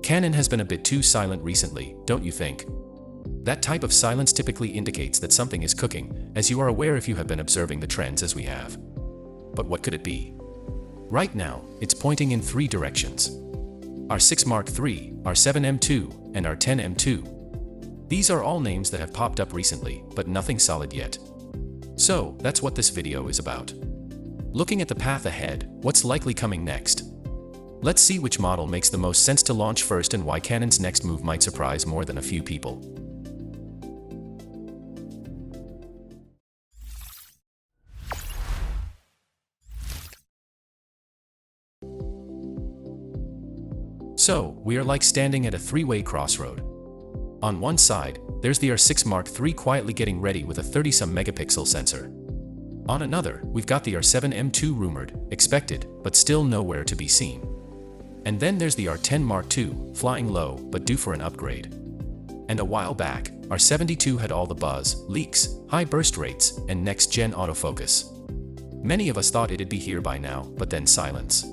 Canon has been a bit too silent recently, don't you think? That type of silence typically indicates that something is cooking, as you are aware if you have been observing the trends as we have. But what could it be? Right now, it's pointing in three directions. R6 Mark III, R7 II, and R10 II. These are all names that have popped up recently, but nothing solid yet. So, that's what this video is about. Looking at the path ahead, what's likely coming next? Let's see which model makes the most sense to launch first and why Canon's next move might surprise more than a few people. So, we are like standing at a three-way crossroad. On one side, there's the R6 Mark III quietly getting ready with a 30-some megapixel sensor. On another, we've got the R7 II rumored, expected, but still nowhere to be seen. And then there's the R10 Mark II, flying low, but due for an upgrade. And a while back, R7 II had all the buzz, leaks, high burst rates, and next-gen autofocus. Many of us thought it'd be here by now, but then silence.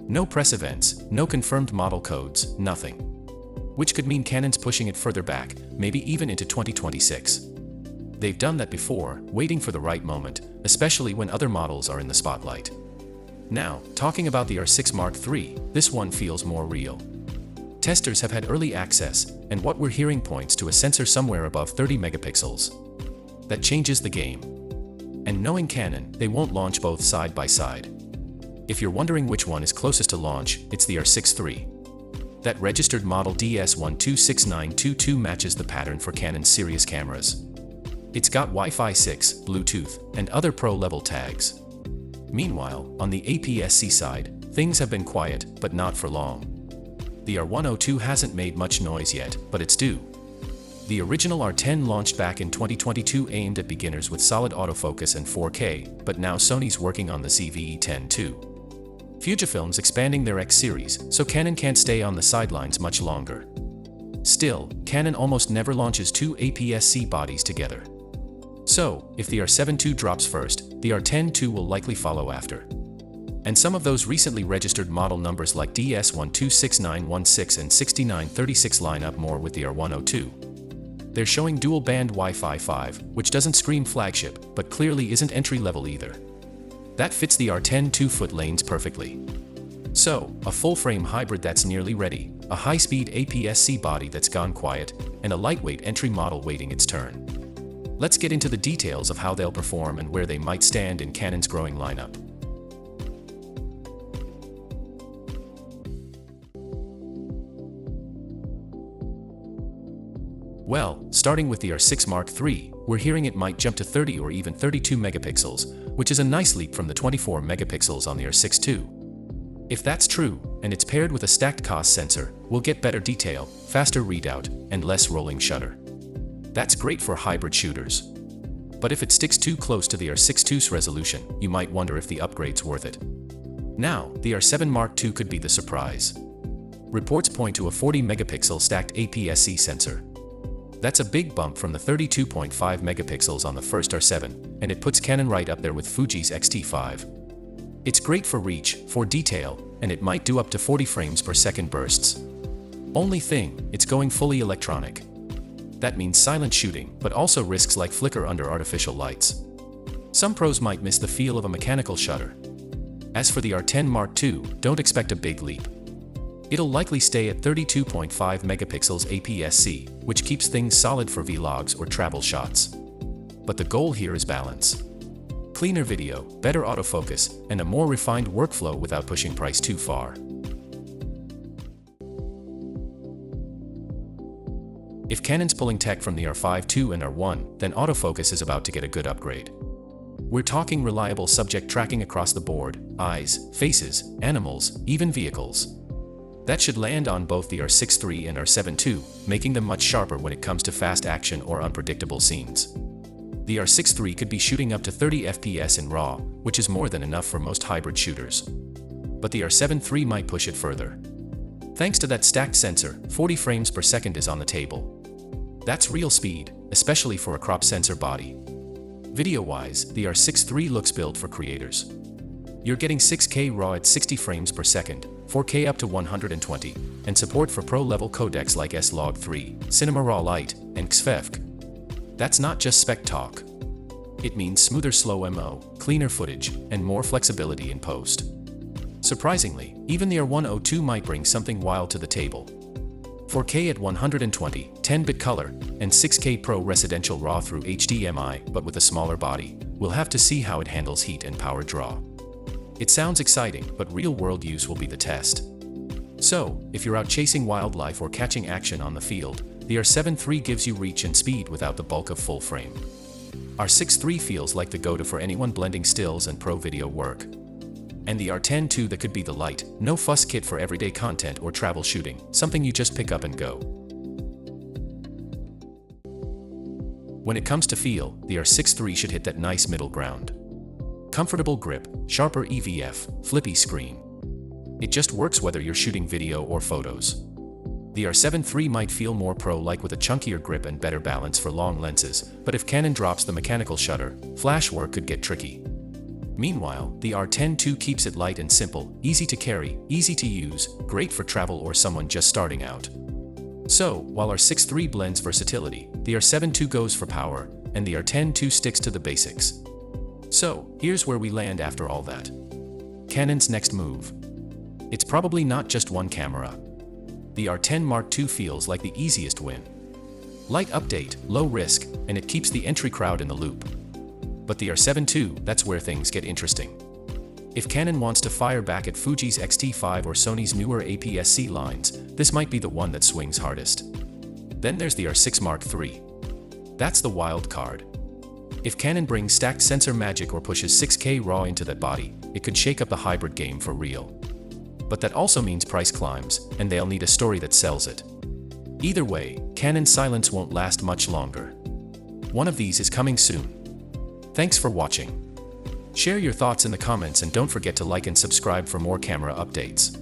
No press events, no confirmed model codes, nothing. Which could mean Canon's pushing it further back, maybe even into 2026. They've done that before, waiting for the right moment, especially when other models are in the spotlight. Now, talking about the R6 Mark III, this one feels more real. Testers have had early access, and what we're hearing points to a sensor somewhere above 30 megapixels. That changes the game. And knowing Canon, they won't launch both side by side. If you're wondering which one is closest to launch, it's the R6 III. That registered model DS126922 matches the pattern for Canon's serious cameras. It's got Wi-Fi 6, Bluetooth, and other pro-level tags. Meanwhile, on the aps-c side, things have been quiet, but not for long. The R10 II hasn't made much noise yet, but it's due. The original R10 launched back in 2022 aimed at beginners with solid autofocus and 4K, but now Sony's working on the R10 II. Fujifilm's expanding their X series, so Canon can't stay on the sidelines much longer. Still, Canon almost never launches two aps-c bodies together. So, if the R7 II drops first, the R10 II will likely follow after. And some of those recently registered model numbers like DS126916 and 6936 line up more with the R10 II. They're showing dual-band Wi-Fi 5, which doesn't scream flagship, but clearly isn't entry-level either. That fits the R10 2-foot lanes perfectly. So, a full-frame hybrid that's nearly ready, a high-speed aps-c body that's gone quiet, and a lightweight entry model waiting its turn. Let's get into the details of how they'll perform and where they might stand in Canon's growing lineup. Well, starting with the R6 Mark III, we're hearing it might jump to 30 or even 32 megapixels, which is a nice leap from the 24 megapixels on the R6 II. If that's true, and it's paired with a stacked COS sensor, we'll get better detail, faster readout, and less rolling shutter. That's great for hybrid shooters. But if it sticks too close to the R6 II's resolution, you might wonder if the upgrade's worth it. Now, the R7 Mark II could be the surprise. Reports point to a 40 megapixel stacked aps-c sensor. That's a big bump from the 32.5 megapixels on the first R7, and it puts Canon right up there with Fuji's X-T5. It's great for reach, for detail, and it might do up to 40 frames per second bursts. Only thing, it's going fully electronic. That means silent shooting, but also risks like flicker under artificial lights. Some pros might miss the feel of a mechanical shutter. As for the R10 Mark II, don't expect a big leap. It'll likely stay at 32.5 megapixels aps-c, which keeps things solid for vlogs or travel shots. But the goal here is balance. Cleaner video, better autofocus, and a more refined workflow without pushing price too far. If Canon's pulling tech from the R5 II and R1, then autofocus is about to get a good upgrade. We're talking reliable subject tracking across the board, eyes, faces, animals, even vehicles. That should land on both the R6 III and R7 II, making them much sharper when it comes to fast action or unpredictable scenes. The R6 III could be shooting up to 30 FPS in RAW, which is more than enough for most hybrid shooters. But the R7 III might push it further. Thanks to that stacked sensor, 40 frames per second is on the table. That's real speed, especially for a crop sensor body. Video-wise, the R6 III looks built for creators. You're getting 6K RAW at 60 frames per second, 4K up to 120, and support for pro-level codecs like S-Log3, Cinema Raw Lite, and XFEF. That's not just spec talk. It means smoother slow-mo, cleaner footage, and more flexibility in post. Surprisingly, even the R10 II might bring something wild to the table. 4K at 120, 10-bit color, and 6K Pro residential RAW through HDMI, but with a smaller body. We'll have to see how it handles heat and power draw. It sounds exciting, but real-world use will be the test. So, if you're out chasing wildlife or catching action on the field, the R7 III gives you reach and speed without the bulk of full frame. R6 III feels like the go-to for anyone blending stills and pro video work. And the R10 II that could be the light, no-fuss kit for everyday content or travel shooting, something you just pick up and go. When it comes to feel, the R6 III should hit that nice middle ground. Comfortable grip, sharper EVF, flippy screen. It just works whether you're shooting video or photos. The R7 III might feel more pro-like with a chunkier grip and better balance for long lenses, but if Canon drops the mechanical shutter, flash work could get tricky. Meanwhile, the R10 II keeps it light and simple, easy to carry, easy to use, great for travel or someone just starting out. So, while R6 III blends versatility, the R7 II goes for power, and the R10 II sticks to the basics. So, here's where we land after all that. Canon's next move. It's probably not just one camera. The R10 Mark II feels like the easiest win. Light update, low risk, and it keeps the entry crowd in the loop. But the R7 II, that's where things get interesting. If Canon wants to fire back at Fuji's X-T5 or Sony's newer aps-c lines, this might be the one that swings hardest. Then there's the R6 Mark III. That's the wild card. If Canon brings stacked sensor magic or pushes 6K RAW into that body, it could shake up the hybrid game for real. But that also means price climbs, and they'll need a story that sells it. Either way, Canon's silence won't last much longer. One of these is coming soon. Thanks for watching. Share your thoughts in the comments and don't forget to like and subscribe for more camera updates.